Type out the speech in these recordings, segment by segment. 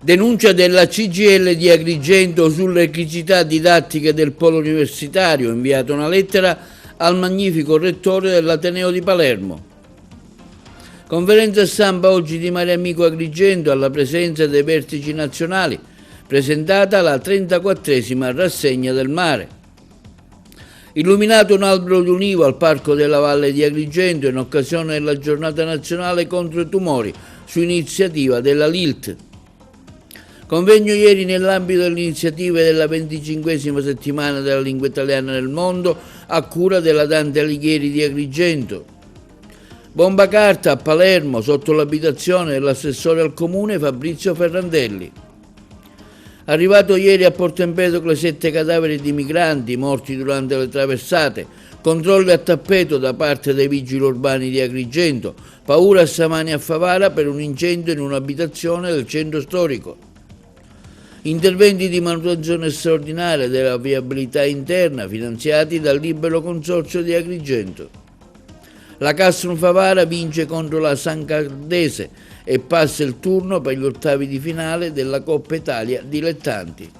Denuncia della CGIL di Agrigento sulle criticità didattiche del polo universitario, inviata una lettera al magnifico rettore dell'Ateneo di Palermo. Conferenza stampa oggi di Mariamico Agrigento alla presenza dei vertici nazionali, presentata la 34esima rassegna del mare. Illuminato un albero di ulivo al Parco della Valle di Agrigento in occasione della giornata nazionale contro i tumori, su iniziativa della LILT. Convegno ieri nell'ambito delle iniziative della 25esima settimana della lingua italiana nel mondo a cura della Dante Alighieri di Agrigento. Bomba carta a Palermo sotto l'abitazione dell'assessore al comune Fabrizio Ferrandelli. Arrivato ieri a Porto Empedocle 7 cadaveri di migranti morti durante le traversate, controlli a tappeto da parte dei vigili urbani di Agrigento, paura stamani a Favara per un incendio in un'abitazione del centro storico. Interventi di manutenzione straordinaria della viabilità interna finanziati dal Libero Consorzio di Agrigento. La Castrum Favara vince contro la San Cardese e passa il turno per gli ottavi di finale della Coppa Italia Dilettanti.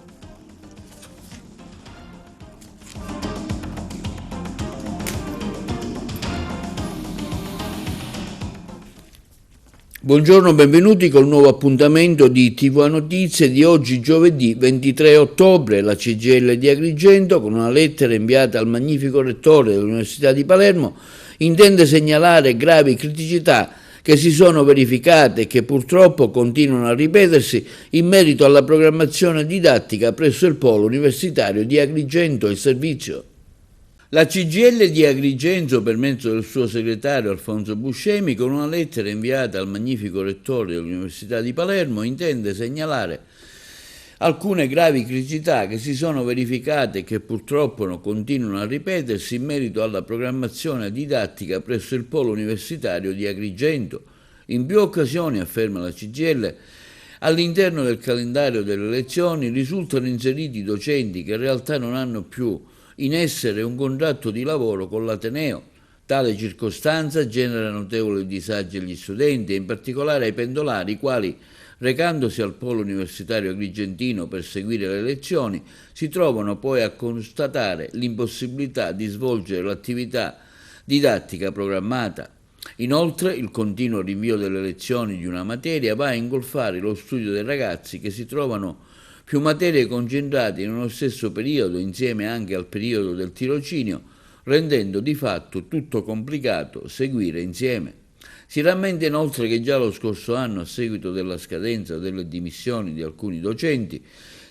Buongiorno, benvenuti col nuovo appuntamento di TV Notizie di oggi giovedì 23 ottobre. La CGIL di Agrigento, con una lettera inviata al magnifico rettore dell'Università di Palermo, intende segnalare gravi criticità che si sono verificate e che purtroppo continuano a ripetersi in merito alla programmazione didattica presso il Polo Universitario di Agrigento e Servizio. La CGIL di Agrigento, per mezzo del suo segretario Alfonso Buscemi, con una lettera inviata al magnifico rettore dell'Università di Palermo, intende segnalare alcune gravi criticità che si sono verificate e che purtroppo continuano a ripetersi in merito alla programmazione didattica presso il Polo Universitario di Agrigento. In più occasioni, afferma la CGIL, all'interno del calendario delle lezioni risultano inseriti docenti che in realtà non hanno più in essere un contratto di lavoro con l'Ateneo. Tale circostanza genera notevoli disagi agli studenti e in particolare ai pendolari, i quali, recandosi al polo universitario agrigentino per seguire le lezioni, si trovano poi a constatare l'impossibilità di svolgere l'attività didattica programmata. Inoltre, il continuo rinvio delle lezioni di una materia va a ingolfare lo studio dei ragazzi che si trovano più materie concentrate in uno stesso periodo, insieme anche al periodo del tirocinio, rendendo di fatto tutto complicato seguire insieme. Si rammenta inoltre che già lo scorso anno, a seguito della scadenza delle dimissioni di alcuni docenti,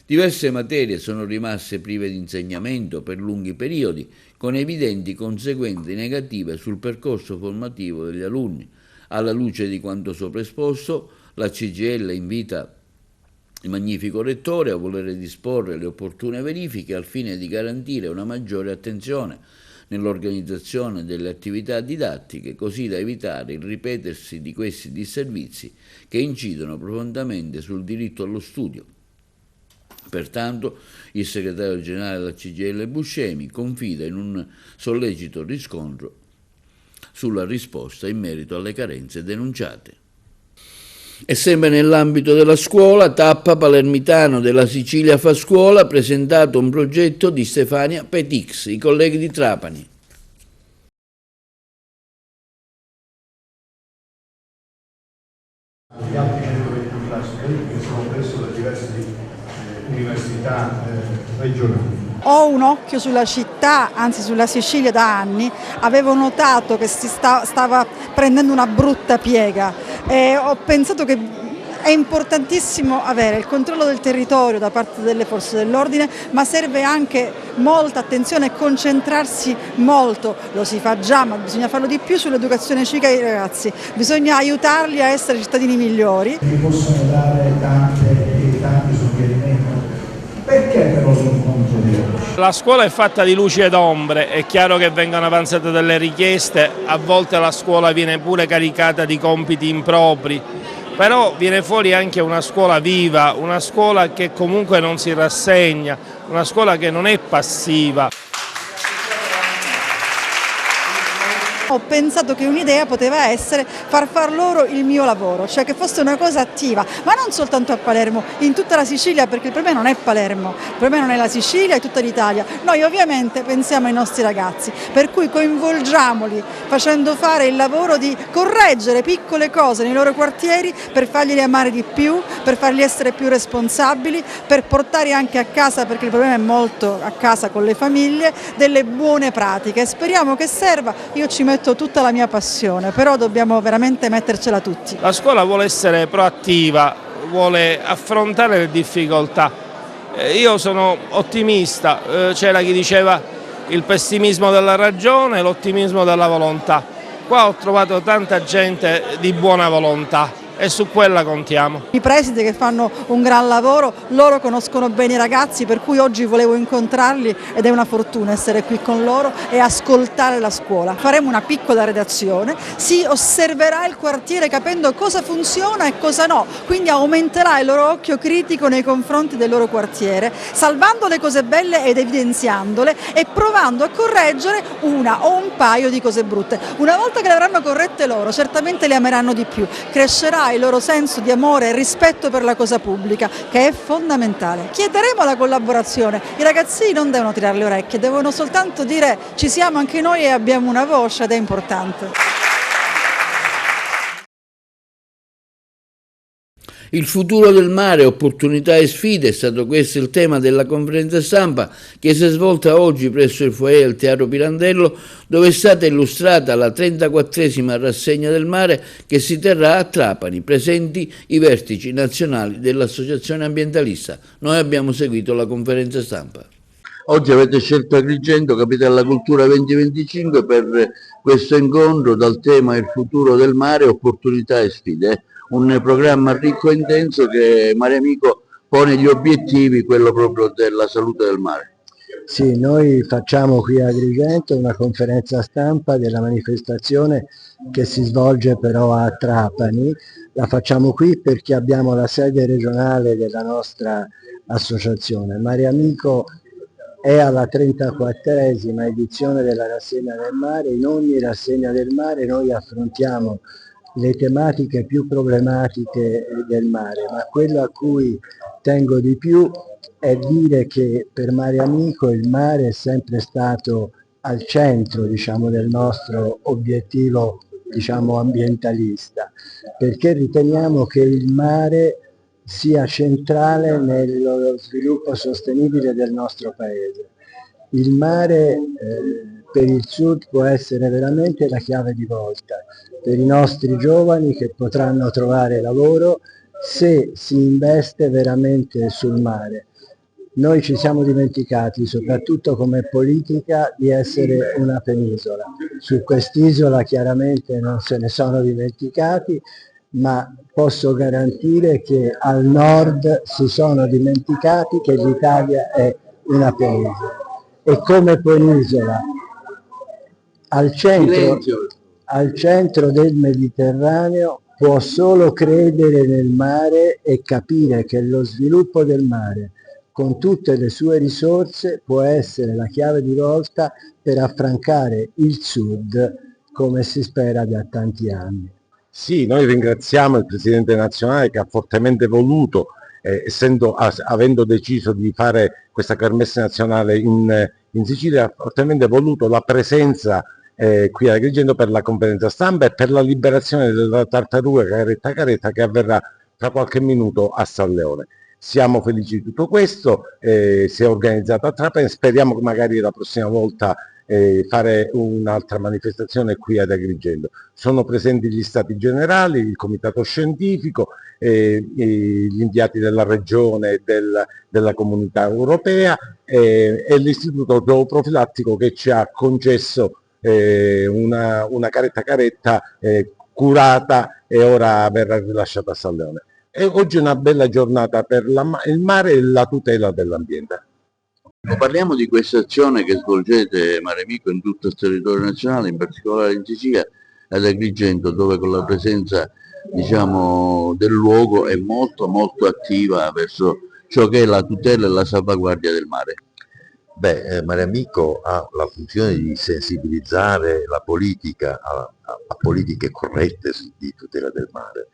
diverse materie sono rimaste prive di insegnamento per lunghi periodi, con evidenti conseguenze negative sul percorso formativo degli alunni. Alla luce di quanto sopra esposto, la CGIL invita il magnifico rettore a volere disporre le opportune verifiche al fine di garantire una maggiore attenzione nell'organizzazione delle attività didattiche, così da evitare il ripetersi di questi disservizi che incidono profondamente sul diritto allo studio. Pertanto, il segretario generale della CGIL Buscemi confida in un sollecito riscontro sulla risposta in merito alle carenze denunciate. E sempre nell'ambito della scuola, Tappa Palermitano della Sicilia fa scuola ha presentato un progetto di Stefania Petix, i colleghi di Trapani. Gli altri 120.000 studenti che sono presso le diverse università regionali. Ho un occhio sulla città, anzi sulla Sicilia da anni, avevo notato che si stava prendendo una brutta piega e ho pensato che è importantissimo avere il controllo del territorio da parte delle forze dell'ordine, ma serve anche molta attenzione e concentrarsi molto, lo si fa già ma bisogna farlo di più sull'educazione civica ai ragazzi, bisogna aiutarli a essere cittadini migliori. Mi possono dare tanti suggerimenti. Perché però l'incontro di oggi? La scuola è fatta di luci ed ombre, è chiaro che vengono avanzate delle richieste, a volte la scuola viene pure caricata di compiti impropri, però viene fuori anche una scuola viva, una scuola che comunque non si rassegna, una scuola che non è passiva. Ho pensato che un'idea poteva essere far loro il mio lavoro, cioè che fosse una cosa attiva, ma non soltanto a Palermo, in tutta la Sicilia, perché il problema non è Palermo, il problema non è la Sicilia, è tutta l'Italia. Noi ovviamente pensiamo ai nostri ragazzi, per cui coinvolgiamoli facendo fare il lavoro di correggere piccole cose nei loro quartieri per farglieli amare di più, per farli essere più responsabili, per portare anche a casa, perché il problema è molto a casa con le famiglie, delle buone pratiche. Speriamo che serva, io ci metto tutta la mia passione, però dobbiamo veramente mettercela tutti. La scuola vuole essere proattiva, vuole affrontare le difficoltà. Io sono ottimista, c'era chi diceva il pessimismo della ragione e l'ottimismo della volontà. Qua ho trovato tanta gente di buona volontà e su quella contiamo. I presidi che fanno un gran lavoro, loro conoscono bene i ragazzi, per cui oggi volevo incontrarli ed è una fortuna essere qui con loro e ascoltare la scuola. Faremo una piccola redazione, si osserverà il quartiere capendo cosa funziona e cosa no, quindi aumenterà il loro occhio critico nei confronti del loro quartiere, salvando le cose belle ed evidenziandole e provando a correggere una o un paio di cose brutte. Una volta che le avranno corrette loro, certamente le ameranno di più, crescerà il loro senso di amore e rispetto per la cosa pubblica, che è fondamentale. Chiederemo la collaborazione, i ragazzini non devono tirare le orecchie, devono soltanto dire ci siamo anche noi e abbiamo una voce ed è importante. Il futuro del mare, opportunità e sfide, è stato questo il tema della conferenza stampa che si è svolta oggi presso il foyer del Teatro Pirandello, dove è stata illustrata la 34esima rassegna del mare che si terrà a Trapani, presenti i vertici nazionali dell'Associazione Ambientalista. Noi abbiamo seguito la conferenza stampa. Oggi avete scelto Agrigento, Capitale della Cultura 2025, per questo incontro dal tema Il futuro del mare, opportunità e sfide. Un programma ricco e intenso che Mare Amico pone gli obiettivi, quello proprio della salute del mare. Sì, noi facciamo qui a Agrigento una conferenza stampa della manifestazione che si svolge però a Trapani. La facciamo qui perché abbiamo la sede regionale della nostra associazione. Mare Amico è alla 34esima edizione della Rassegna del Mare. In ogni Rassegna del Mare noi affrontiamo le tematiche più problematiche del mare, ma quello a cui tengo di più è dire che per Mare Amico il mare è sempre stato al centro, diciamo, del nostro obiettivo, diciamo, ambientalista, perché riteniamo che il mare sia centrale nello sviluppo sostenibile del nostro paese. Il mare per il Sud può essere veramente la chiave di volta per i nostri giovani che potranno trovare lavoro se si investe veramente sul mare. Noi ci siamo dimenticati, soprattutto come politica, di essere una penisola. Su quest'isola chiaramente non se ne sono dimenticati, ma posso garantire che al nord si sono dimenticati che l'Italia è una penisola. E come penisola al centro del Mediterraneo può solo credere nel mare e capire che lo sviluppo del mare con tutte le sue risorse può essere la chiave di volta per affrancare il Sud come si spera da tanti anni. Sì, noi ringraziamo il Presidente nazionale che ha fortemente voluto, avendo deciso di fare questa kermesse nazionale in Sicilia, ha fortemente voluto la presenza qui a Agrigento per la conferenza stampa e per la liberazione della tartaruga Caretta Caretta che avverrà tra qualche minuto a San Leone. Siamo felici di tutto questo, si è organizzato a Trapani, speriamo che magari la prossima volta fare un'altra manifestazione qui ad Agrigento. Sono presenti gli stati generali, il comitato scientifico, gli inviati della regione e della comunità europea e l'istituto zooprofilattico che ci ha concesso una caretta caretta curata e ora verrà rilasciata a San Leone. E oggi è una bella giornata per il mare e la tutela dell'ambiente. Parliamo di questa azione che svolgete, Mare Amico, in tutto il territorio nazionale, in particolare in Sicilia, ad Agrigento, dove con la presenza, diciamo, del luogo è molto attiva verso ciò che è la tutela e la salvaguardia del mare. Mare Amico ha la funzione di sensibilizzare la politica a politiche corrette di tutela del mare.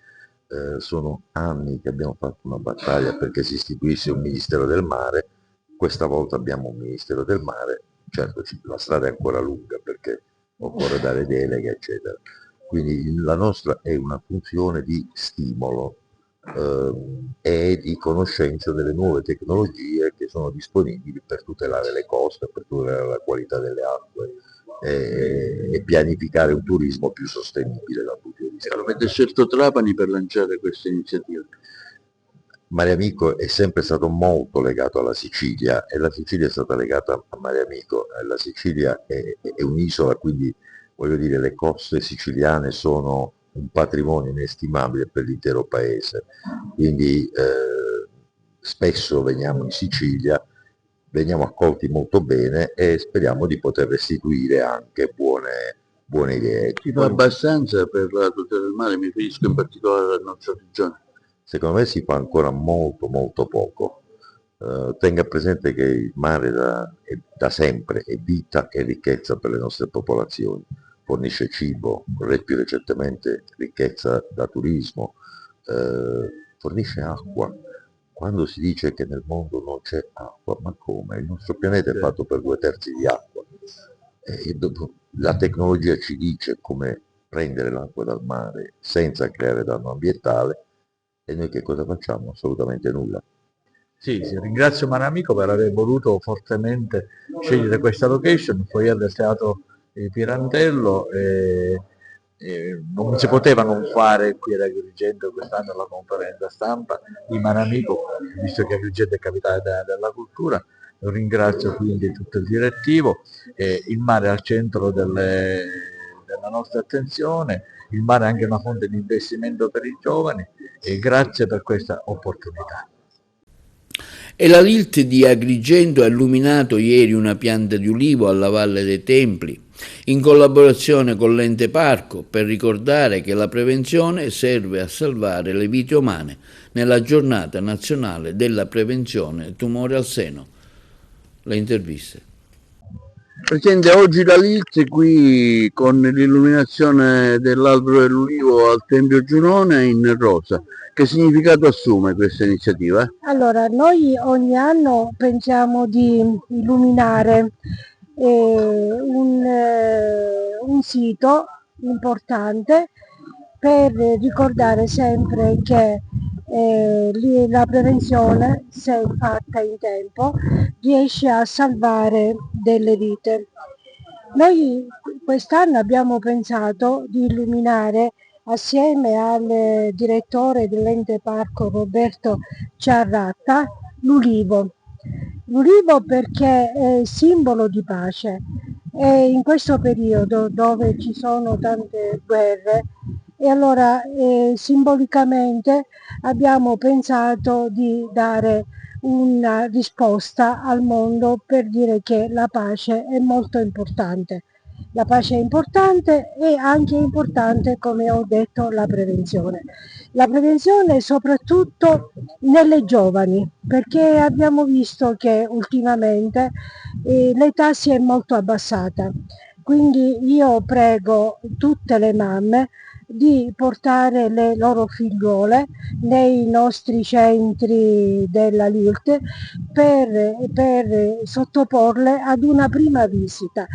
Sono anni che abbiamo fatto una battaglia perché si istituisse un Ministero del Mare, questa volta abbiamo un Ministero del Mare, certo la strada è ancora lunga perché occorre dare delega, eccetera. Quindi la nostra è una funzione di stimolo e di conoscenza delle nuove tecnologie che sono disponibili per tutelare le coste, per tutelare la qualità delle acque e pianificare un turismo più sostenibile dal punto di vista. Avete scelto Trapani per lanciare questa iniziativa? Mare Amico è sempre stato molto legato alla Sicilia e la Sicilia è stata legata a Mare Amico. La Sicilia è un'isola, quindi voglio dire le coste siciliane sono un patrimonio inestimabile per l'intero paese, quindi spesso veniamo in Sicilia, veniamo accolti molto bene e speriamo di poter restituire anche buone idee. Si fa abbastanza per la tutela del mare, mi riferisco in particolare alla nostra regione? Secondo me si fa ancora molto poco. Tenga presente che il mare da sempre è vita e ricchezza per le nostre popolazioni, fornisce cibo, più recentemente ricchezza da turismo, fornisce acqua. Quando si dice che nel mondo non c'è acqua, ma come? Il nostro pianeta è fatto per 2/3 di acqua. La tecnologia ci dice come prendere l'acqua dal mare senza creare danno ambientale e noi che cosa facciamo? Assolutamente nulla. Sì, ringrazio Mare Amico per aver voluto fortemente scegliere questa location, il foyer del teatro Pirandello. Non si poteva non fare qui ad Agrigento quest'anno la conferenza stampa di Mare Amico, visto che Agrigento è capitale della cultura. Lo ringrazio quindi tutto il direttivo, il mare è al centro della nostra attenzione, il mare è anche una fonte di investimento per i giovani e grazie per questa opportunità. E la Lilt di Agrigento ha illuminato ieri una pianta di ulivo alla Valle dei Templi, in collaborazione con l'Ente Parco, per ricordare che la prevenzione serve a salvare le vite umane nella giornata nazionale della prevenzione tumore al seno. Le interviste. Presidente, oggi la Lilt è qui con l'illuminazione dell'albero dell'ulivo al Tempio Giunone in rosa. Che significato assume questa iniziativa? Allora, noi ogni anno pensiamo di illuminare un sito importante per ricordare sempre che la prevenzione, se fatta in tempo, riesce a salvare delle vite. Noi quest'anno abbiamo pensato di illuminare assieme al direttore dell'Ente Parco Roberto Ciarratta l'ulivo. L'ulivo perché è simbolo di pace e in questo periodo dove ci sono tante guerre e allora simbolicamente abbiamo pensato di dare una risposta al mondo per dire che la pace è molto importante. La pace è importante e anche importante, come ho detto, la prevenzione. La prevenzione soprattutto nelle giovani, perché abbiamo visto che ultimamente l'età si è molto abbassata. Quindi io prego tutte le mamme di portare le loro figliuole nei nostri centri della Lilt per sottoporle ad una prima visita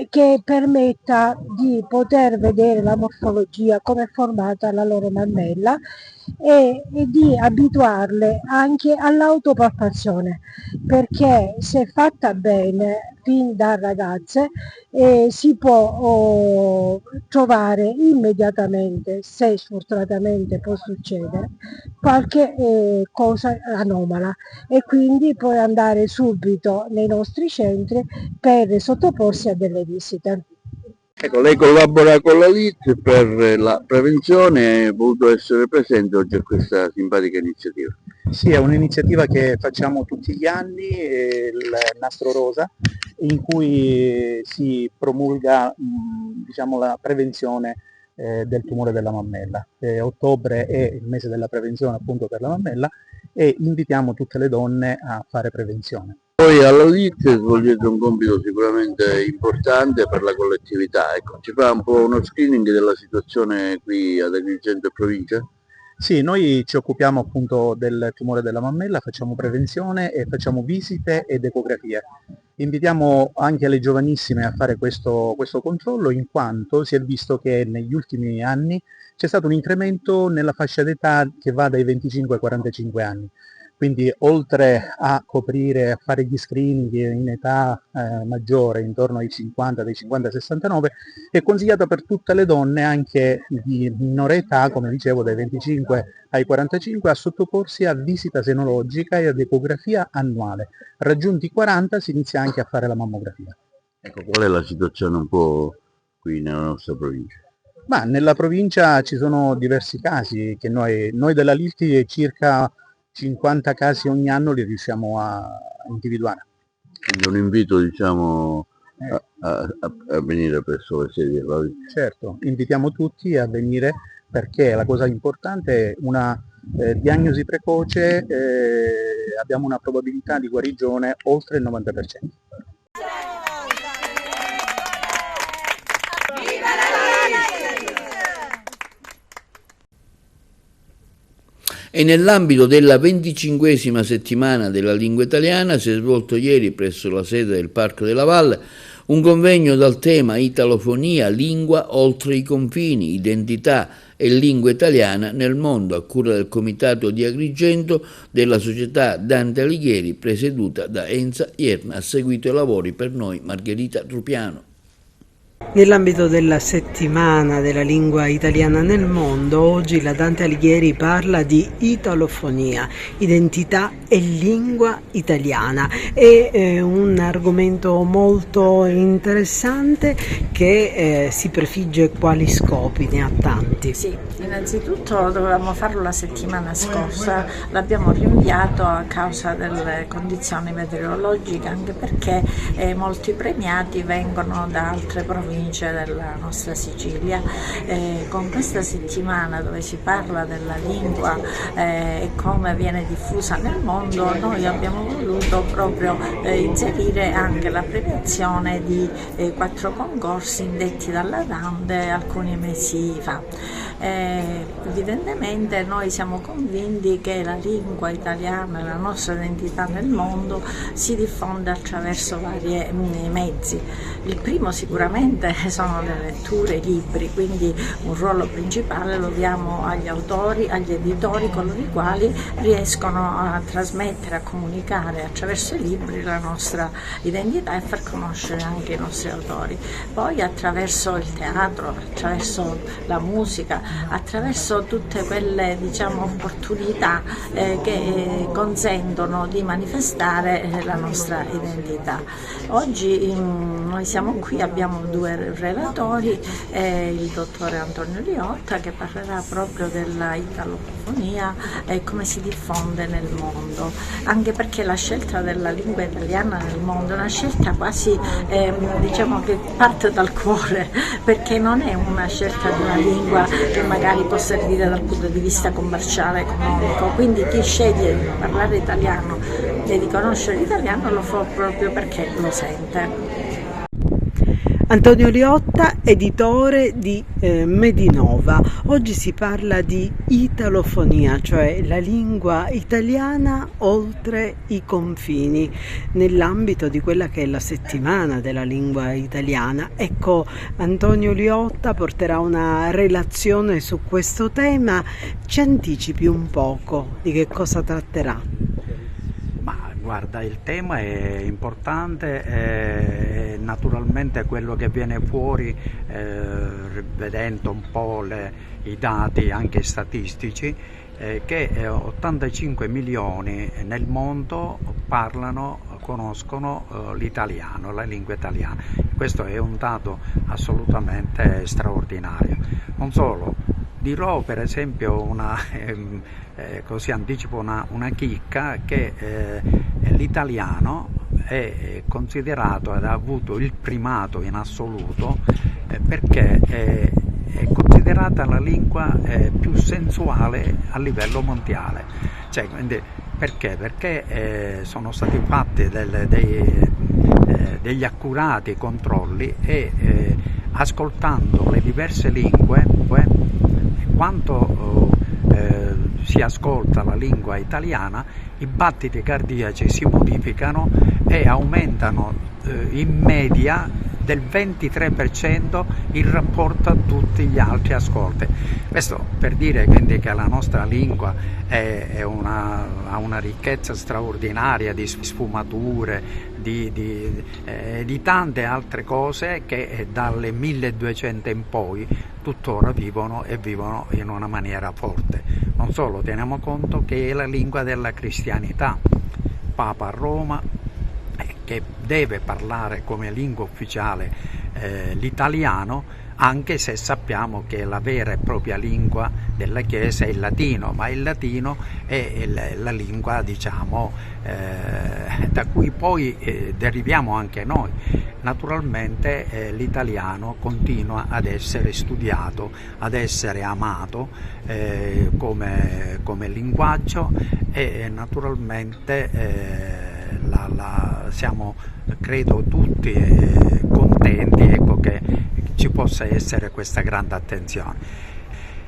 che permetta di poter vedere la morfologia, come è formata la loro mammella e di abituarle anche all'autopalpazione, perché se fatta bene fin da ragazze si può trovare immediatamente, se sfortunatamente può succedere, qualche cosa anomala e quindi puoi andare subito nei nostri centri per sottoporsi a delle visite. Ecco, lei collabora con la Lilt per la prevenzione e ha voluto essere presente oggi a questa simpatica iniziativa. Sì, è un'iniziativa che facciamo tutti gli anni, il Nastro Rosa, in cui si promulga diciamo, la prevenzione del tumore della mammella. Ottobre è il mese della prevenzione appunto per la mammella e invitiamo tutte le donne a fare prevenzione. Voi alla LIT svolgete un compito sicuramente importante per la collettività, ecco, ci fa un po' uno screening della situazione qui ad Agrigento e provincia? Sì, noi ci occupiamo appunto del tumore della mammella, facciamo prevenzione e facciamo visite ed ecografie. Invitiamo anche le giovanissime a fare questo controllo, in quanto si è visto che negli ultimi anni c'è stato un incremento nella fascia d'età che va dai 25 ai 45 anni. Quindi oltre a coprire, a fare gli screening in età maggiore, intorno ai 50, dai 50 ai 69, è consigliata per tutte le donne anche di minore età, come dicevo dai 25 ai 45, a sottoporsi a visita senologica e ad ecografia annuale. Raggiunti i 40 si inizia anche a fare la mammografia. Ecco, qual è la situazione un po' qui nella nostra provincia? Ma nella provincia ci sono diversi casi che noi della Lilti circa 50 casi ogni anno li riusciamo a individuare. Quindi un invito, diciamo, a venire presso le sedi della LIT. Certo, invitiamo tutti a venire perché la cosa importante è una diagnosi precoce, abbiamo una probabilità di guarigione oltre il 90%. E nell'ambito della 25esima settimana della lingua italiana si è svolto ieri presso la sede del Parco della Valle un convegno dal tema Italofonia, lingua oltre i confini, identità e lingua italiana nel mondo, a cura del Comitato di Agrigento della società Dante Alighieri, presieduta da Enza Ierna. Ha seguito i lavori per noi Margherita Trupiano. Nell'ambito della settimana della lingua italiana nel mondo, oggi la Dante Alighieri parla di italofonia, identità e lingua italiana. È un argomento molto interessante che si prefigge quali scopi, ne ha tanti. Sì, innanzitutto dovevamo farlo la settimana scorsa, l'abbiamo rinviato a causa delle condizioni meteorologiche, anche perché molti premiati vengono da altre province della nostra Sicilia. Con questa settimana dove si parla della lingua e come viene diffusa nel mondo, noi abbiamo voluto proprio inserire anche la premiazione di 4 concorsi indetti dalla Dante alcuni mesi fa. Evidentemente noi siamo convinti che la lingua italiana e la nostra identità nel mondo si diffonde attraverso vari mezzi. Il primo sicuramente sono le letture, i libri, quindi un ruolo principale lo diamo agli autori, agli editori, coloro i quali riescono a trasmettere, a comunicare attraverso i libri la nostra identità e far conoscere anche i nostri autori. Poi attraverso il teatro, attraverso la musica, attraverso tutte quelle opportunità che consentono di manifestare la nostra identità. Oggi noi siamo qui, abbiamo 2 relatori, il dottore Antonio Liotta che parlerà proprio della italofonia e come si diffonde nel mondo, anche perché la scelta della lingua italiana nel mondo è una scelta quasi che parte dal cuore, perché non è una scelta di una lingua che magari può servire dal punto di vista commerciale, economico, quindi chi sceglie di parlare italiano e di conoscere l'italiano lo fa proprio perché lo sente. Antonio Liotta, editore di Medinova. Oggi si parla di italofonia, cioè la lingua italiana oltre i confini, nell'ambito di quella che è la settimana della lingua italiana. Ecco, Antonio Liotta porterà una relazione su questo tema. Ci anticipi un poco di che cosa tratterà? Guarda, il tema è importante, naturalmente quello che viene fuori, vedendo un po' i dati anche statistici, che 85 milioni nel mondo conoscono l'italiano, la lingua italiana. Questo è un dato assolutamente straordinario. Non solo, dirò per esempio così anticipo una chicca, che l'italiano è considerato ed ha avuto il primato in assoluto perché è considerata la lingua più sensuale a livello mondiale. Quindi Perché? Perché sono stati fatti degli accurati controlli e ascoltando le diverse lingue, quanto si ascolta la lingua italiana, i battiti cardiaci si modificano e aumentano in media del 23% in rapporto a tutti gli altri ascolti. Questo per dire quindi che la nostra lingua ha una ricchezza straordinaria di sfumature, di tante altre cose che dalle 1200 in poi tuttora vivono in una maniera forte. Non solo, teniamo conto che è la lingua della cristianità. Papa a Roma, che deve parlare come lingua ufficiale l'italiano, anche se sappiamo che la vera e propria lingua della Chiesa è il latino, ma il latino è la lingua, diciamo, da cui poi deriviamo anche noi. Naturalmente l'italiano continua ad essere studiato, ad essere amato come linguaggio e naturalmente siamo, credo, tutti contenti, ecco, che ci possa essere questa grande attenzione.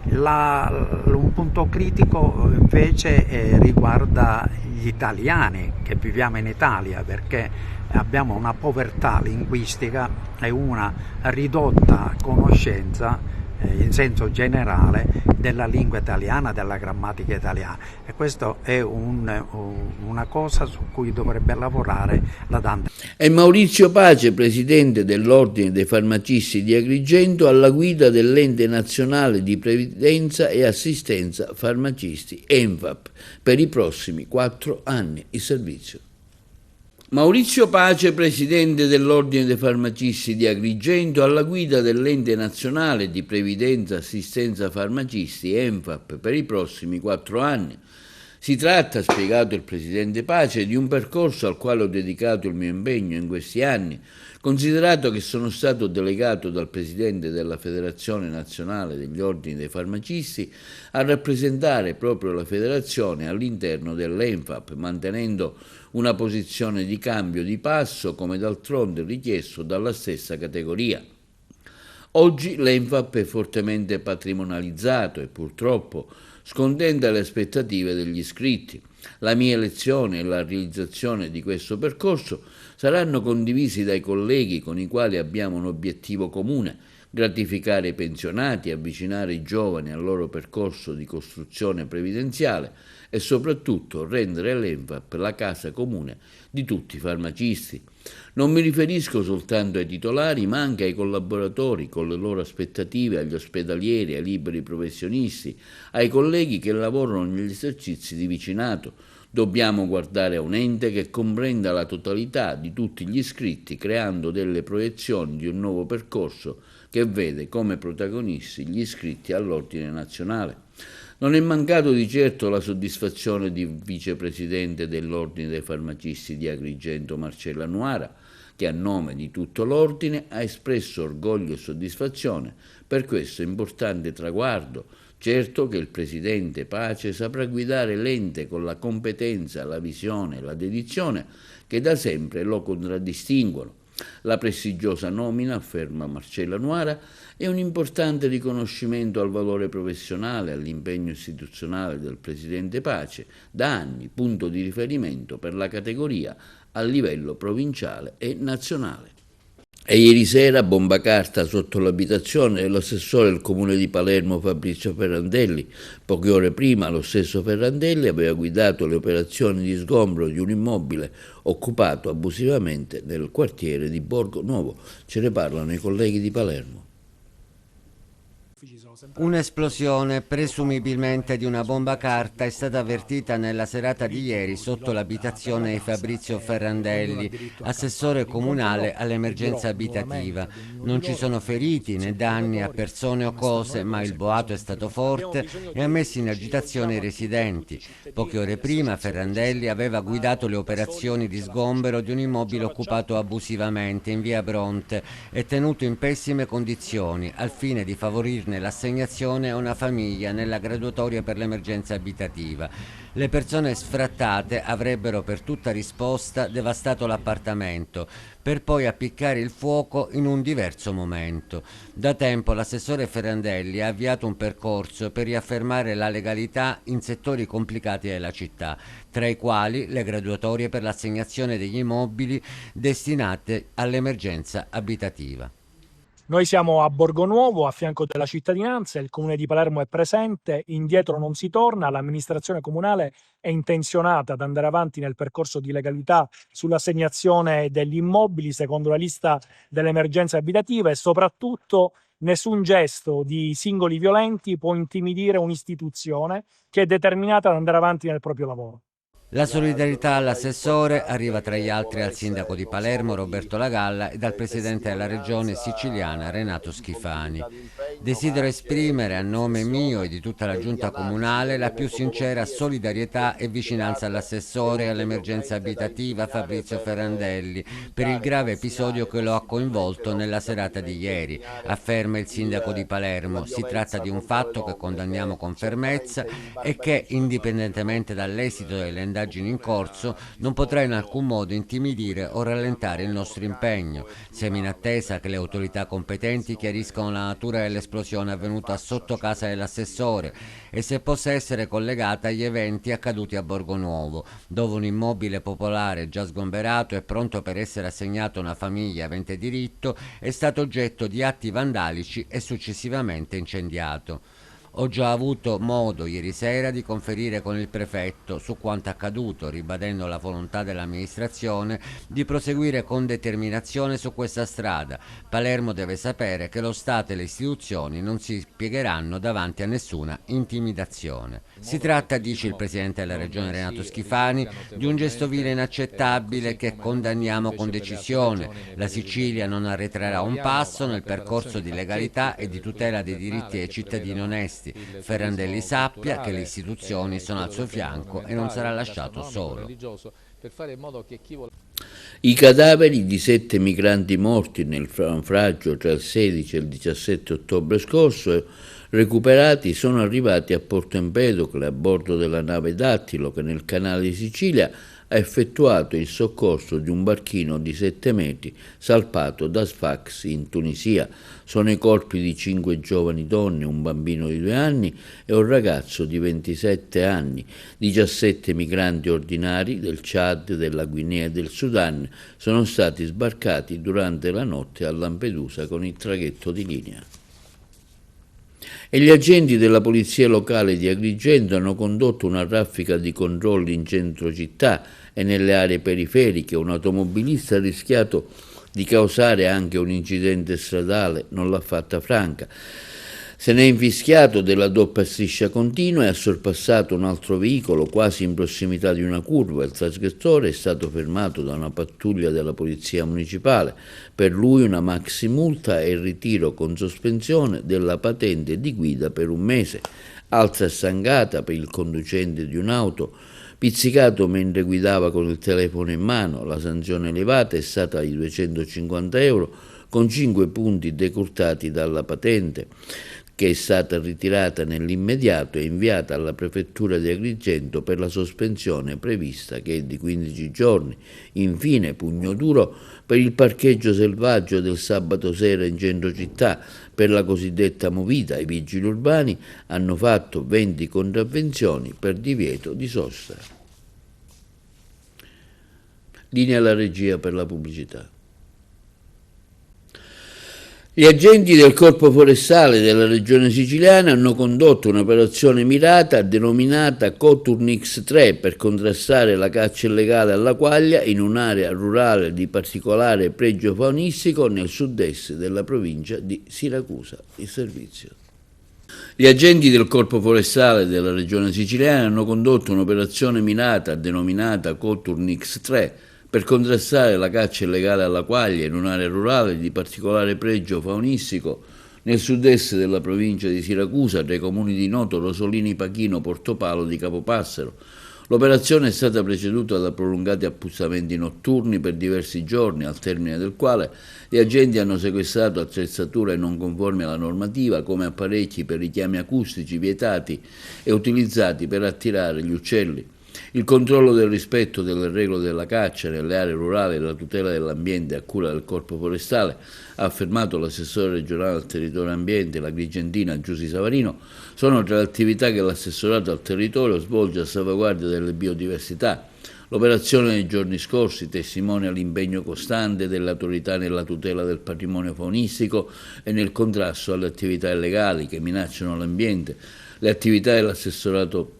Un punto critico invece riguarda gli italiani che viviamo in Italia, perché abbiamo una povertà linguistica e una ridotta conoscenza in senso generale della lingua italiana, della grammatica italiana, e questo è una cosa su cui dovrebbe lavorare la Dante. È Maurizio Pace, presidente dell'Ordine dei Farmacisti di Agrigento, alla guida dell'Ente Nazionale di Previdenza e Assistenza Farmacisti, ENFAP, per i prossimi 4 anni di servizio. Maurizio Pace, presidente dell'Ordine dei Farmacisti di Agrigento, alla guida dell'Ente Nazionale di Previdenza e Assistenza Farmacisti, ENFAP, per i prossimi 4 anni. Si tratta, ha spiegato il presidente Pace, di un percorso al quale ho dedicato il mio impegno in questi anni, considerato che sono stato delegato dal presidente della Federazione Nazionale degli Ordini dei Farmacisti a rappresentare proprio la federazione all'interno dell'ENFAP, mantenendo una posizione di cambio di passo come d'altronde richiesto dalla stessa categoria. Oggi l'ENFAP è fortemente patrimonializzato e purtroppo scontenta le aspettative degli iscritti. La mia elezione e la realizzazione di questo percorso saranno condivisi dai colleghi con i quali abbiamo un obiettivo comune: gratificare i pensionati, avvicinare i giovani al loro percorso di costruzione previdenziale e soprattutto rendere l'ENFAP la casa comune di tutti i farmacisti. Non mi riferisco soltanto ai titolari, ma anche ai collaboratori con le loro aspettative, agli ospedalieri, ai liberi professionisti, ai colleghi che lavorano negli esercizi di vicinato. Dobbiamo guardare a un ente che comprenda la totalità di tutti gli iscritti, creando delle proiezioni di un nuovo percorso che vede come protagonisti gli iscritti all'Ordine Nazionale. Non è mancato di certo la soddisfazione di vicepresidente dell'Ordine dei Farmacisti di Agrigento, Marcella Nuara, che a nome di tutto l'Ordine ha espresso orgoglio e soddisfazione per questo importante traguardo, certo che il presidente Pace saprà guidare l'ente con la competenza, la visione e la dedizione che da sempre lo contraddistinguono. La prestigiosa nomina, afferma Marcella Nuara, è un importante riconoscimento al valore professionale e all'impegno istituzionale del presidente Pace, da anni punto di riferimento per la categoria a livello provinciale e nazionale. E ieri sera, bomba carta sotto l'abitazione dell'assessore del comune di Palermo Fabrizio Ferrandelli. Poche ore prima lo stesso Ferrandelli aveva guidato le operazioni di sgombero di un immobile occupato abusivamente nel quartiere di Borgo Nuovo. Ce ne parlano i colleghi di Palermo. Un'esplosione, presumibilmente di una bomba carta, è stata avvertita nella serata di ieri sotto l'abitazione di Fabrizio Ferrandelli, assessore comunale all'emergenza abitativa. Non ci sono feriti né danni a persone o cose, ma il boato è stato forte e ha messo in agitazione i residenti. Poche ore prima Ferrandelli aveva guidato le operazioni di sgombero di un immobile occupato abusivamente in via Bronte e tenuto in pessime condizioni, al fine di favorirne l'assenza l'assegnazione a una famiglia nella graduatoria per l'emergenza abitativa. Le persone sfrattate avrebbero per tutta risposta devastato l'appartamento, per poi appiccare il fuoco in un diverso momento. Da tempo l'assessore Ferrandelli ha avviato un percorso per riaffermare la legalità in settori complicati della città, tra i quali le graduatorie per l'assegnazione degli immobili destinate all'emergenza abitativa. Noi siamo a Borgonuovo, a fianco della cittadinanza, il Comune di Palermo è presente, indietro non si torna, l'amministrazione comunale è intenzionata ad andare avanti nel percorso di legalità sull'assegnazione degli immobili secondo la lista delle emergenze abitative e soprattutto nessun gesto di singoli violenti può intimidire un'istituzione che è determinata ad andare avanti nel proprio lavoro. La solidarietà all'assessore arriva tra gli altri al sindaco di Palermo Roberto Lagalla e dal presidente della regione siciliana Renato Schifani. Desidero esprimere a nome mio e di tutta la giunta comunale la più sincera solidarietà e vicinanza all'assessore e all'emergenza abitativa Fabrizio Ferrandelli per il grave episodio che lo ha coinvolto nella serata di ieri, afferma il sindaco di Palermo. Si tratta di un fatto che condanniamo con fermezza e che, indipendentemente dall'esito delle indagini in corso, non potrà in alcun modo intimidire o rallentare il nostro impegno. Siamo in attesa che le autorità competenti chiariscano la natura dell'esplosione avvenuta sotto casa dell'assessore e se possa essere collegata agli eventi accaduti a Borgonuovo, dove un immobile popolare già sgomberato e pronto per essere assegnato a una famiglia avente diritto è stato oggetto di atti vandalici e successivamente incendiato. Ho già avuto modo ieri sera di conferire con il prefetto su quanto accaduto, ribadendo la volontà dell'amministrazione di proseguire con determinazione su questa strada. Palermo deve sapere che lo Stato e le istituzioni non si piegheranno davanti a nessuna intimidazione. Si tratta, dice il presidente della regione Renato Schifani, di un gesto vile inaccettabile che condanniamo con decisione. La Sicilia non arretrerà un passo nel percorso di legalità e di tutela dei diritti dei cittadini onesti. Ferrandelli sappia che le istituzioni sono al suo fianco e non sarà lasciato solo. I cadaveri di 7 migranti morti nel naufragio tra il 16 e il 17 ottobre scorso recuperati sono arrivati a Porto Empedocle a bordo della nave Dattilo che nel canale di Sicilia ha effettuato il soccorso di un barchino di 7 metri salpato da Sfax in Tunisia. Sono i corpi di 5 giovani donne, un bambino di 2 anni e un ragazzo di 27 anni. 17 migranti ordinari del Chad, della Guinea e del Sudan sono stati sbarcati durante la notte a Lampedusa con il traghetto di linea. E gli agenti della polizia locale di Agrigento hanno condotto una raffica di controlli in centro città e nelle aree periferiche. Un automobilista ha rischiato di causare anche un incidente stradale, non l'ha fatta franca. Se ne è infischiato della doppia striscia continua e ha sorpassato un altro veicolo quasi in prossimità di una curva. Il trasgressore è stato fermato da una pattuglia della polizia municipale. Per lui una maximulta e il ritiro con sospensione della patente di guida per 1 mese. Altra stangata per il conducente di un'auto pizzicato mentre guidava con il telefono in mano. La sanzione elevata è stata di 250 euro con 5 punti decurtati dalla patente, che è stata ritirata nell'immediato e inviata alla prefettura di Agrigento per la sospensione prevista, che è di 15 giorni. Infine, pugno duro per il parcheggio selvaggio del sabato sera in centro città. Per la cosiddetta movida, i vigili urbani hanno fatto 20 contravvenzioni per divieto di sosta. Linea alla regia per la pubblicità. Gli agenti del Corpo Forestale della Regione Siciliana hanno condotto un'operazione mirata denominata Coturnix 3 per contrastare la caccia illegale alla quaglia in un'area rurale di particolare pregio faunistico nel sud-est della provincia di Siracusa. Il servizio. Gli agenti del Corpo Forestale della Regione Siciliana hanno condotto un'operazione mirata denominata Coturnix 3 per contrastare la caccia illegale alla quaglia in un'area rurale di particolare pregio faunistico nel sud-est della provincia di Siracusa, tra i comuni di Noto, Rosolini, Pachino, Portopalo di Capopassero. L'operazione è stata preceduta da prolungati appuntamenti notturni per diversi giorni, al termine del quale gli agenti hanno sequestrato attrezzature non conformi alla normativa, come apparecchi per richiami acustici vietati e utilizzati per attirare gli uccelli. Il controllo del rispetto delle regole della caccia nelle aree rurali e la tutela dell'ambiente a cura del Corpo Forestale, ha affermato l'assessore regionale al territorio e ambiente, l'agrigentina Giusy Savarino, sono tra le attività che l'assessorato al territorio svolge a salvaguardia delle biodiversità. L'operazione nei giorni scorsi testimonia l'impegno costante delle autorità nella tutela del patrimonio faunistico e nel contrasto alle attività illegali che minacciano l'ambiente. Le attività dell'assessorato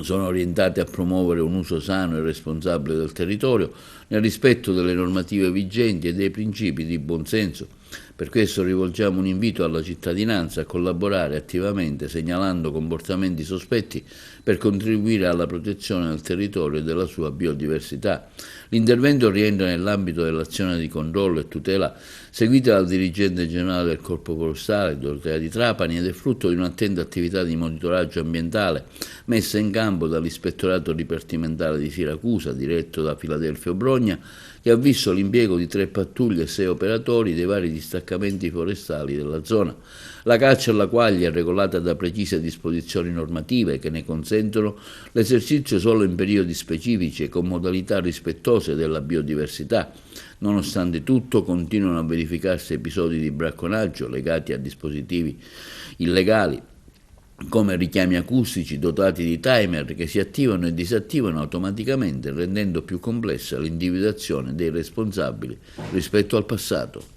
sono orientate a promuovere un uso sano e responsabile del territorio nel rispetto delle normative vigenti e dei principi di buonsenso. Per questo rivolgiamo un invito alla cittadinanza a collaborare attivamente segnalando comportamenti sospetti per contribuire alla protezione del territorio e della sua biodiversità. L'intervento rientra nell'ambito dell'azione di controllo e tutela seguita dal dirigente generale del Corpo Forestale, Dorotea di Trapani, ed è frutto di un'attenta attività di monitoraggio ambientale messa in campo dall'Ispettorato Dipartimentale di Siracusa, diretto da Filadelfio Brogna, che ha visto l'impiego di 3 pattuglie e 6 operatori dei vari distaccamenti forestali della zona. La caccia alla quaglia è regolata da precise disposizioni normative che ne consentono l'esercizio solo in periodi specifici e con modalità rispettose della biodiversità. Nonostante tutto, continuano a verificarsi episodi di bracconaggio legati a dispositivi illegali, come richiami acustici dotati di timer che si attivano e disattivano automaticamente, rendendo più complessa l'individuazione dei responsabili rispetto al passato.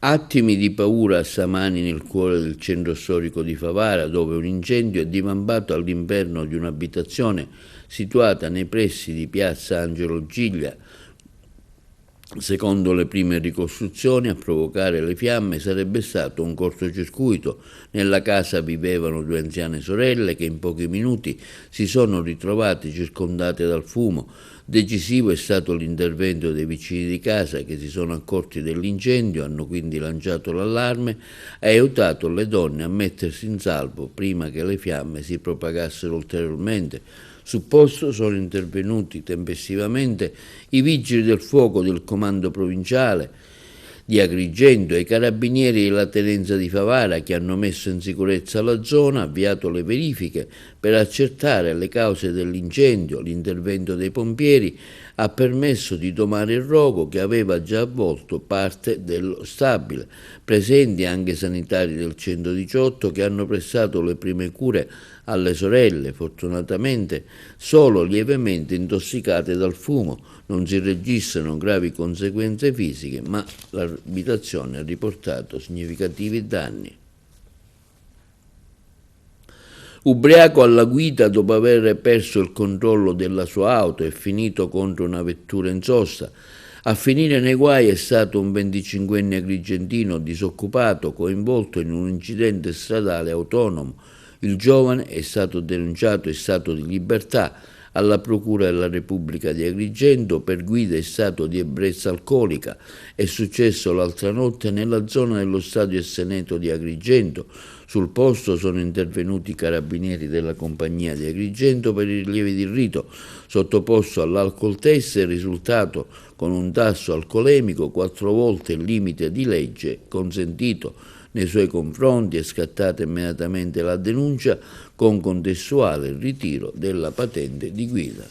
Attimi di paura a Samani, nel cuore del centro storico di Favara, dove un incendio è divampato all'interno di un'abitazione situata nei pressi di piazza Angelo Giglia. Secondo le prime ricostruzioni, a provocare le fiamme sarebbe stato un cortocircuito. Nella casa vivevano 2 anziane sorelle che in pochi minuti si sono ritrovate circondate dal fumo. Decisivo è stato l'intervento dei vicini di casa che si sono accorti dell'incendio, hanno quindi lanciato l'allarme e aiutato le donne a mettersi in salvo prima che le fiamme si propagassero ulteriormente. Sul posto sono intervenuti tempestivamente i vigili del fuoco del comando provinciale di Agrigento e i carabinieri della tenenza di Favara, che hanno messo in sicurezza la zona, avviato le verifiche per accertare le cause dell'incendio. L'intervento dei pompieri ha permesso di domare il rogo che aveva già avvolto parte dello stabile. Presenti anche sanitari del 118 che hanno prestato le prime cure alle sorelle, fortunatamente solo lievemente intossicate dal fumo. Non si registrano gravi conseguenze fisiche, ma l'abitazione ha riportato significativi danni. Ubriaco alla guida dopo aver perso il controllo della sua auto e finito contro una vettura in sosta. A finire nei guai è stato un 25enne agrigentino disoccupato coinvolto in un incidente stradale autonomo. Il giovane è stato denunciato in stato di libertà alla Procura della Repubblica di Agrigento per guida in stato di ebbrezza alcolica. È successo l'altra notte nella zona dello stadio Seneto di Agrigento. Sul posto sono intervenuti i carabinieri della compagnia di Agrigento per i rilievi di rito. Sottoposto all'alcol test è risultato con un tasso alcolemico 4 volte il limite di legge consentito. Nei suoi confronti è scattata immediatamente la denuncia con contestuale ritiro della patente di guida.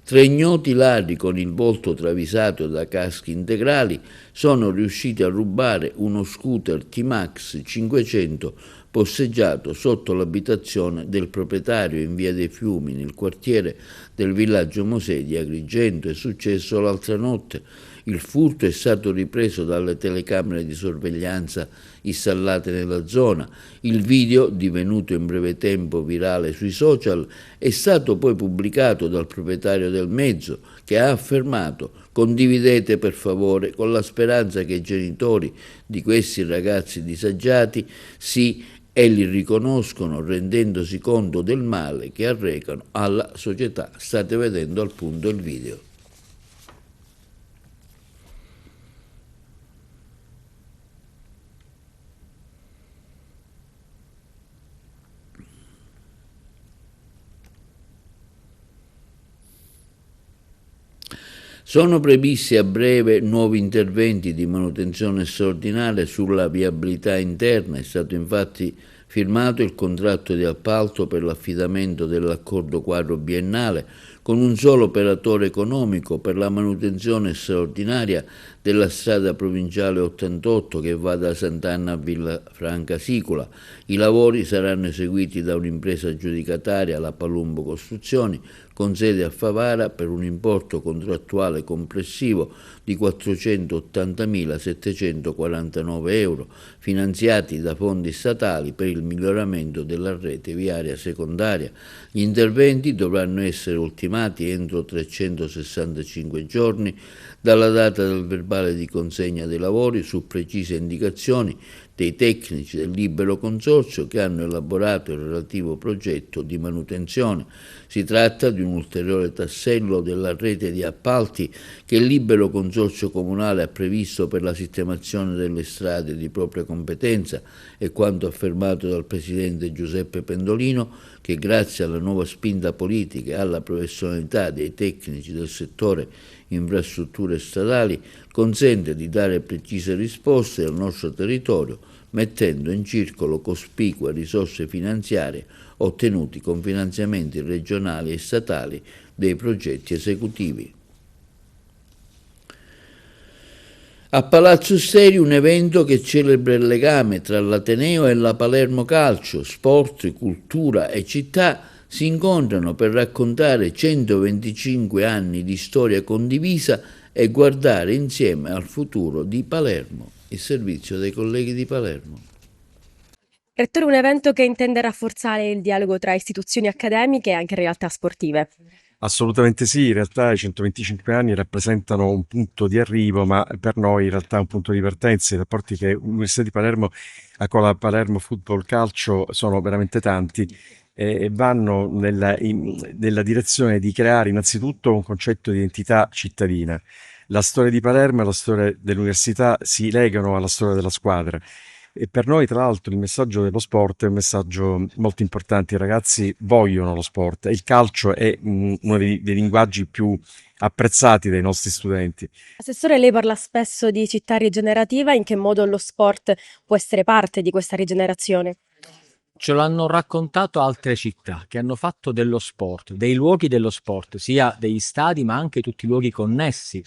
3 ignoti ladri con il volto travisato da caschi integrali sono riusciti a rubare uno scooter T-Max 500 posseggiato sotto l'abitazione del proprietario in via dei Fiumi, nel quartiere del villaggio Mosè di Agrigento. È successo l'altra notte. Il furto è stato ripreso dalle telecamere di sorveglianza installate nella zona. Il video, divenuto in breve tempo virale sui social, è stato poi pubblicato dal proprietario del mezzo, che ha affermato: condividete per favore, con la speranza che i genitori di questi ragazzi disagiati e li riconoscono, rendendosi conto del male che arrecano alla società. State vedendo appunto il video. Sono previsti a breve nuovi interventi di manutenzione straordinaria sulla viabilità interna. È stato infatti firmato il contratto di appalto per l'affidamento dell'accordo quadro biennale con un solo operatore economico per la manutenzione straordinaria della strada provinciale 88 che va da Sant'Anna a Villafranca Sicula. I lavori saranno eseguiti da un'impresa aggiudicataria, la Palumbo Costruzioni, con sede a Favara per un importo contrattuale complessivo di 480.749 euro, finanziati da fondi statali per il miglioramento della rete viaria secondaria. Gli interventi dovranno essere ultimati entro 365 giorni dalla data del verbale di consegna dei lavori su precise indicazioni dei tecnici del libero consorzio che hanno elaborato il relativo progetto di manutenzione. Si tratta di un ulteriore tassello della rete di appalti che il libero consorzio comunale ha previsto per la sistemazione delle strade di propria competenza e quanto affermato dal presidente Giuseppe Pendolino, che grazie alla nuova spinta politica e alla professionalità dei tecnici del settore infrastrutture stradali consente di dare precise risposte al nostro territorio, mettendo in circolo cospicue risorse finanziarie ottenuti con finanziamenti regionali e statali dei progetti esecutivi. A Palazzo Steri un evento che celebra il legame tra l'Ateneo e la Palermo Calcio, sport, cultura e città si incontrano per raccontare 125 anni di storia condivisa e guardare insieme al futuro di Palermo. Il servizio dei colleghi di Palermo. Rettore, un evento che intende rafforzare il dialogo tra istituzioni accademiche e anche realtà sportive. Assolutamente sì, in realtà i 125 anni rappresentano un punto di arrivo, ma per noi in realtà un punto di partenza. I rapporti che l'Università di Palermo ha con la Palermo Football Calcio sono veramente tanti e vanno nella direzione di creare innanzitutto un concetto di identità cittadina. La storia di Palermo e la storia dell'università si legano alla storia della squadra. E per noi, tra l'altro, il messaggio dello sport è un messaggio molto importante. I ragazzi vogliono lo sport e il calcio è uno dei linguaggi più apprezzati dai nostri studenti. Assessore, lei parla spesso di città rigenerativa. In che modo lo sport può essere parte di questa rigenerazione? Ce l'hanno raccontato altre città che hanno fatto dello sport, dei luoghi dello sport, sia degli stadi ma anche tutti i luoghi connessi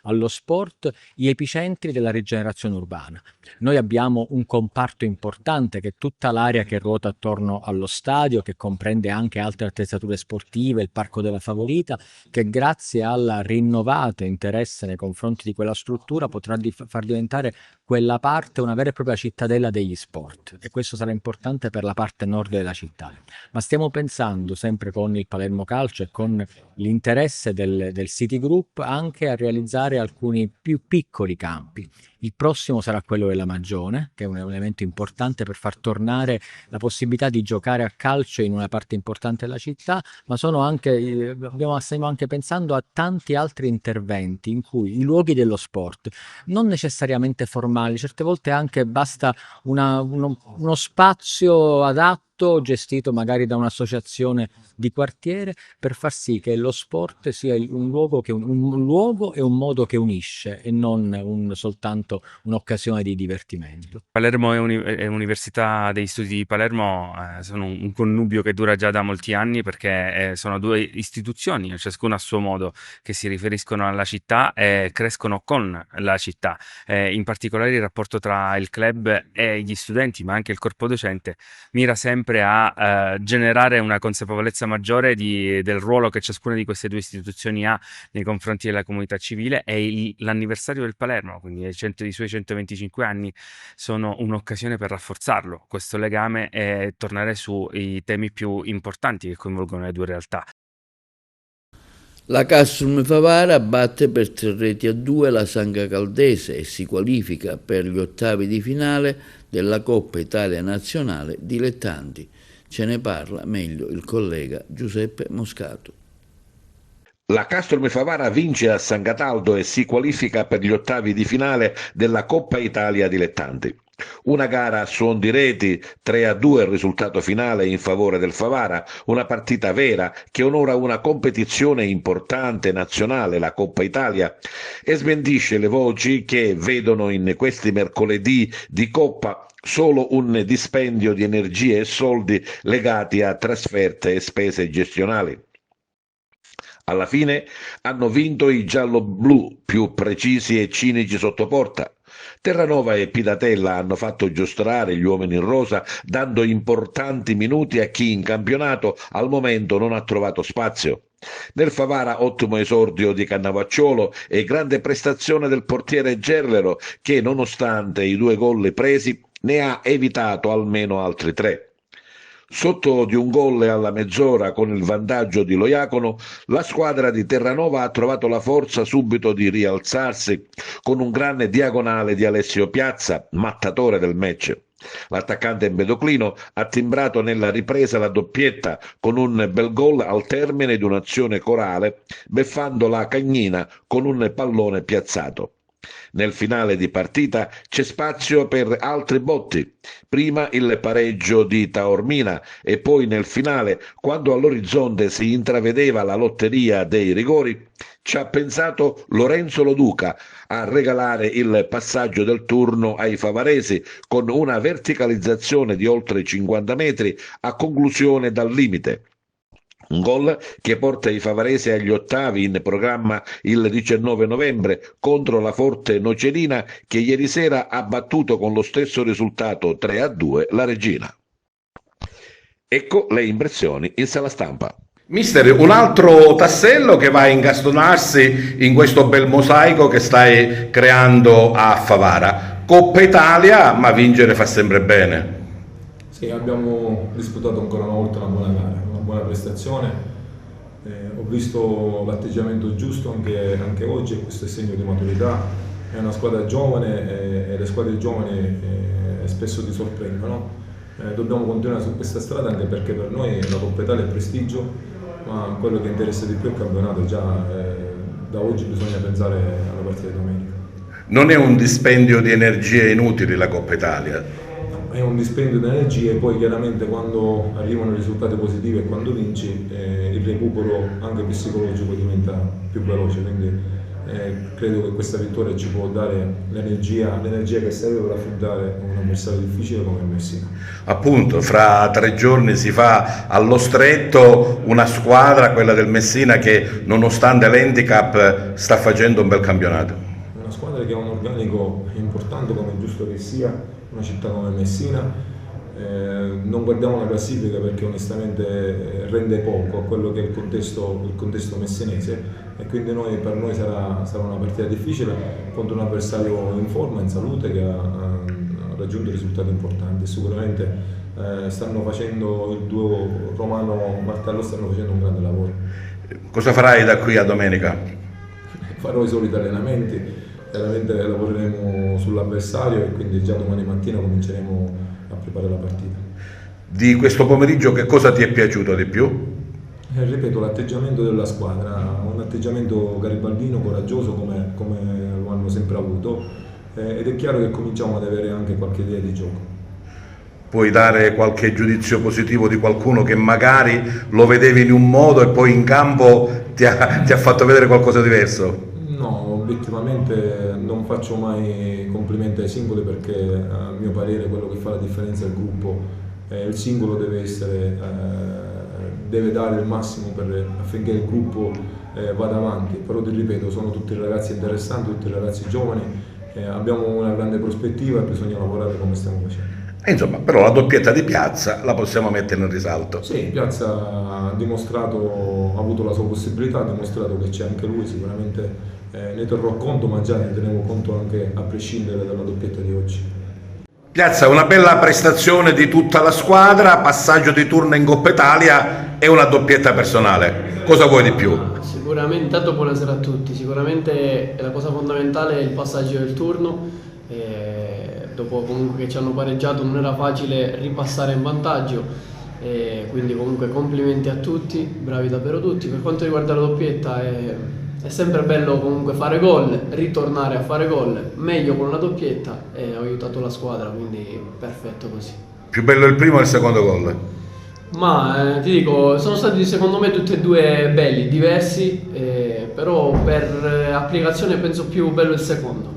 allo sport, gli epicentri della rigenerazione urbana. Noi abbiamo un comparto importante che è tutta l'area che ruota attorno allo stadio, che comprende anche altre attrezzature sportive, il Parco della Favorita, che grazie al rinnovato interesse nei confronti di quella struttura potrà far diventare quella parte una vera e propria cittadella degli sport, e questo sarà importante per la parte nord della città. Ma stiamo pensando sempre con il Palermo Calcio e con l'interesse del City Group anche a realizzare alcuni più piccoli campi. Il prossimo sarà quello della Magione, che è un elemento importante per far tornare la possibilità di giocare a calcio in una parte importante della città, ma stiamo anche pensando a tanti altri interventi in cui i luoghi dello sport, non necessariamente formali, certe volte anche basta uno spazio adatto gestito magari da un'associazione di quartiere, per far sì che lo sport sia un luogo e un modo che unisce e non soltanto un'occasione di divertimento. Palermo e Università degli Studi di Palermo sono un connubio che dura già da molti anni, perché sono due istituzioni, ciascuna a suo modo, che si riferiscono alla città e crescono con la città. In particolare il rapporto tra il club e gli studenti, ma anche il corpo docente, mira sempre a generare una consapevolezza maggiore del ruolo che ciascuna di queste due istituzioni ha nei confronti della comunità civile, e l'anniversario del Palermo, quindi i suoi 125 anni, sono un'occasione per rafforzarlo, questo legame, e tornare sui temi più importanti che coinvolgono le due realtà. La Castrum Favara batte per 3-2 la Sanga Caldese e si qualifica per gli ottavi di finale della Coppa Italia Nazionale Dilettanti. Ce ne parla meglio il collega Giuseppe Moscato. La Castrum Favara vince a San Cataldo e si qualifica per gli ottavi di finale della Coppa Italia Dilettanti. Una gara a suon di reti, 3-2 il risultato finale in favore del Favara, una partita vera che onora una competizione importante nazionale, la Coppa Italia, e smentisce le voci che vedono in questi mercoledì di Coppa solo un dispendio di energie e soldi legati a trasferte e spese gestionali. Alla fine hanno vinto i giallo-blu, più precisi e cinici sotto porta. Terranova e Pidatella hanno fatto giostrare gli uomini in rosa, dando importanti minuti a chi in campionato al momento non ha trovato spazio. Nel Favara ottimo esordio di Cannavacciolo e grande prestazione del portiere Gerlero che, nonostante i 2 gol presi, ne ha evitato almeno altri 3. Sotto di un gol alla mezz'ora con il vantaggio di Lojacono, la squadra di Terranova ha trovato la forza subito di rialzarsi con un grande diagonale di Alessio Piazza, mattatore del match. L'attaccante Empedoclino ha timbrato nella ripresa la doppietta con un bel gol al termine di un'azione corale, beffando la Cagnina con un pallone piazzato. Nel finale di partita c'è spazio per altri botti, prima il pareggio di Taormina e poi nel finale, quando all'orizzonte si intravedeva la lotteria dei rigori, ci ha pensato Lorenzo Loduca a regalare il passaggio del turno ai favaresi con una verticalizzazione di oltre 50 metri a conclusione dal limite. Un gol che porta i favaresi agli ottavi in programma il 19 novembre contro la forte Nocerina che ieri sera ha battuto con lo stesso risultato 3-2 la Regina. Ecco le impressioni in sala stampa. Mister, un altro tassello che va a incastonarsi in questo bel mosaico che stai creando a Favara. Coppa Italia, ma vincere fa sempre bene. Sì, abbiamo disputato ancora una volta una buona gara, una buona prestazione. Ho visto l'atteggiamento giusto anche oggi e questo è segno di maturità. È una squadra giovane e le squadre giovani spesso ti sorprendono. Dobbiamo continuare su questa strada anche perché per noi la Coppa Italia è prestigio, ma quello che interessa di più è il campionato. Già da oggi bisogna pensare alla partita di domenica. Non è un dispendio di energie inutili la Coppa Italia? È un dispendio di energie e poi chiaramente quando arrivano i risultati positivi e quando vinci il recupero anche psicologico diventa più veloce, quindi credo che questa vittoria ci può dare l'energia che serve per affrontare un avversario difficile come il Messina. Appunto, fra 3 giorni si fa allo stretto una squadra, quella del Messina, che nonostante l'handicap sta facendo un bel campionato. Una squadra che ha un organico importante come è giusto che sia, una città come Messina. Non guardiamo la classifica perché onestamente rende poco a quello che è il contesto messinese e quindi per noi sarà una partita difficile contro un avversario in forma, in salute, che ha raggiunto risultati importanti. Sicuramente stanno facendo il duo Romano-Martello, stanno facendo un grande lavoro. Cosa farai da qui a domenica? Farò i soliti allenamenti, chiaramente lavoreremo sull'avversario e quindi già domani mattina cominceremo a preparare la partita. Di questo pomeriggio che cosa ti è piaciuto di più? Ripeto, l'atteggiamento della squadra, un atteggiamento garibaldino, coraggioso come lo hanno sempre avuto ed è chiaro che cominciamo ad avere anche qualche idea di gioco. Puoi dare qualche giudizio positivo di qualcuno che magari lo vedevi in un modo e poi in campo ti ha fatto vedere qualcosa di diverso? No, obiettivamente non faccio mai complimenti ai singoli perché a mio parere quello che fa la differenza è il gruppo. Il singolo deve dare il massimo affinché il gruppo vada avanti, però ti ripeto, sono tutti ragazzi interessanti, tutti ragazzi giovani, abbiamo una grande prospettiva e bisogna lavorare come stiamo facendo. Insomma, però la doppietta di Piazza la possiamo mettere in risalto. Sì, Piazza ha dimostrato, ha avuto la sua possibilità, ha dimostrato che c'è anche lui, sicuramente ne terrò conto, ma già ne tenevo conto anche a prescindere dalla doppietta di oggi. Piazza, una bella prestazione di tutta la squadra, passaggio di turno in Coppa Italia e una doppietta personale. Cosa vuoi di più? Sicuramente, intanto buonasera a tutti, sicuramente la cosa fondamentale è il passaggio del turno. Dopo comunque che ci hanno pareggiato non era facile ripassare in vantaggio, quindi comunque complimenti a tutti, bravi davvero tutti. Per quanto riguarda la doppietta è sempre bello comunque fare gol, ritornare a fare gol, meglio con una doppietta e ho aiutato la squadra, quindi perfetto così. Più bello il primo o il secondo gol? Ma ti dico, sono stati secondo me tutti e due belli, diversi, però per applicazione penso più bello il secondo.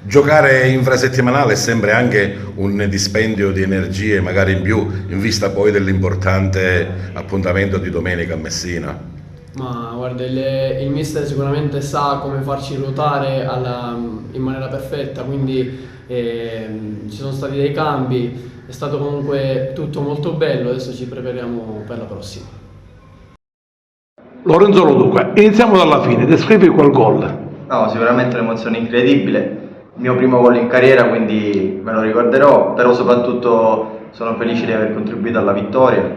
Giocare infrasettimanale è sempre anche un dispendio di energie magari in più in vista poi dell'importante appuntamento di domenica a Messina. Ma guarda, il mister sicuramente sa come farci ruotare in maniera perfetta, quindi ci sono stati dei cambi, è stato comunque tutto molto bello, adesso ci prepariamo per la prossima. Lorenzo Loduca, iniziamo dalla fine, descrivi quel gol. No, sicuramente un'emozione incredibile. Il mio primo gol in carriera, quindi me lo ricorderò, però soprattutto sono felice di aver contribuito alla vittoria.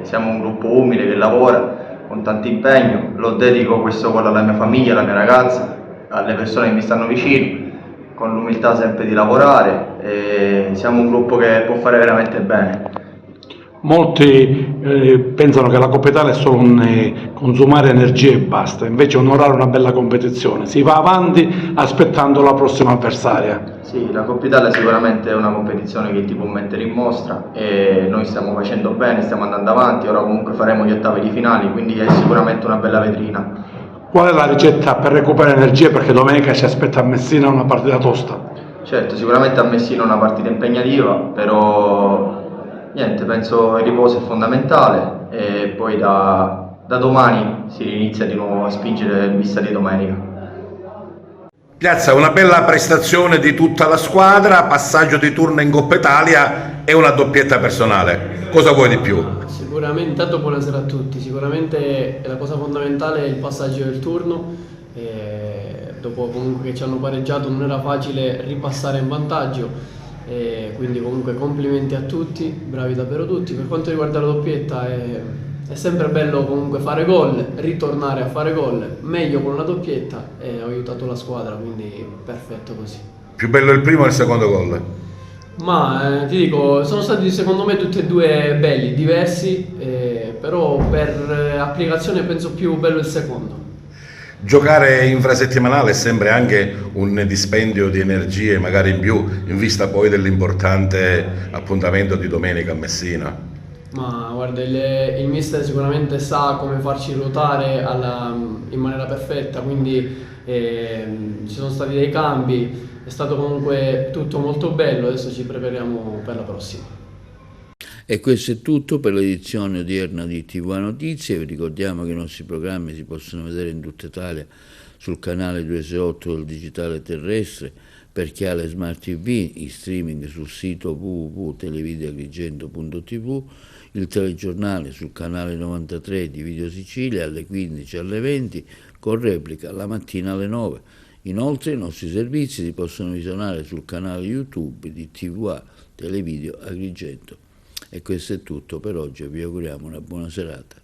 Siamo un gruppo umile che lavora con tanto impegno, lo dedico questo gol alla mia famiglia, alla mia ragazza, alle persone che mi stanno vicino, con l'umiltà sempre di lavorare. Siamo un gruppo che può fare veramente bene. Molti pensano che la Coppa Italia è solo un consumare energie e basta, invece onorare una bella competizione, si va avanti aspettando la prossima avversaria. Sì, la Coppa Italia sicuramente è una competizione che ti può mettere in mostra e noi stiamo facendo bene, stiamo andando avanti, ora comunque faremo gli ottavi di finali, quindi è sicuramente una bella vetrina. Qual è la ricetta per recuperare energie, perché domenica ci aspetta a Messina una partita tosta? Certo, sicuramente a Messina è una partita impegnativa, però niente, penso il riposo è fondamentale e poi da domani si inizia di nuovo a spingere in vista di domenica. Piazza, una bella prestazione di tutta la squadra, passaggio di turno in Coppa Italia e una doppietta personale. Cosa vuoi di più? Sicuramente, intanto buonasera a tutti, sicuramente la cosa fondamentale è il passaggio del turno. Dopo comunque che ci hanno pareggiato non era facile ripassare in vantaggio. Quindi comunque complimenti a tutti, bravi davvero tutti. Per quanto riguarda la doppietta è sempre bello comunque fare gol, ritornare a fare gol, meglio con una doppietta e ho aiutato la squadra, quindi perfetto così. Più bello il primo o il secondo gol? Ma ti dico, sono stati secondo me tutti e due belli, diversi, però per applicazione penso più bello il secondo. Giocare infrasettimanale è sempre anche un dispendio di energie magari in più in vista poi dell'importante appuntamento di domenica a Messina. Ma guarda, il mister sicuramente sa come farci ruotare in maniera perfetta, quindi ci sono stati dei cambi, è stato comunque tutto molto bello, adesso ci prepariamo per la prossima. E questo è tutto per l'edizione odierna di TV Notizie. Vi ricordiamo che i nostri programmi si possono vedere in tutta Italia sul canale 268 del digitale terrestre, per chi ha le smart TV, in streaming sul sito www.televideoagrigento.tv, il telegiornale sul canale 93 di Video Sicilia alle 15 e alle 20, con replica la mattina alle 9. Inoltre i nostri servizi si possono visionare sul canale YouTube di TVA Televideo Agrigento. E questo è tutto per oggi, vi auguriamo una buona serata.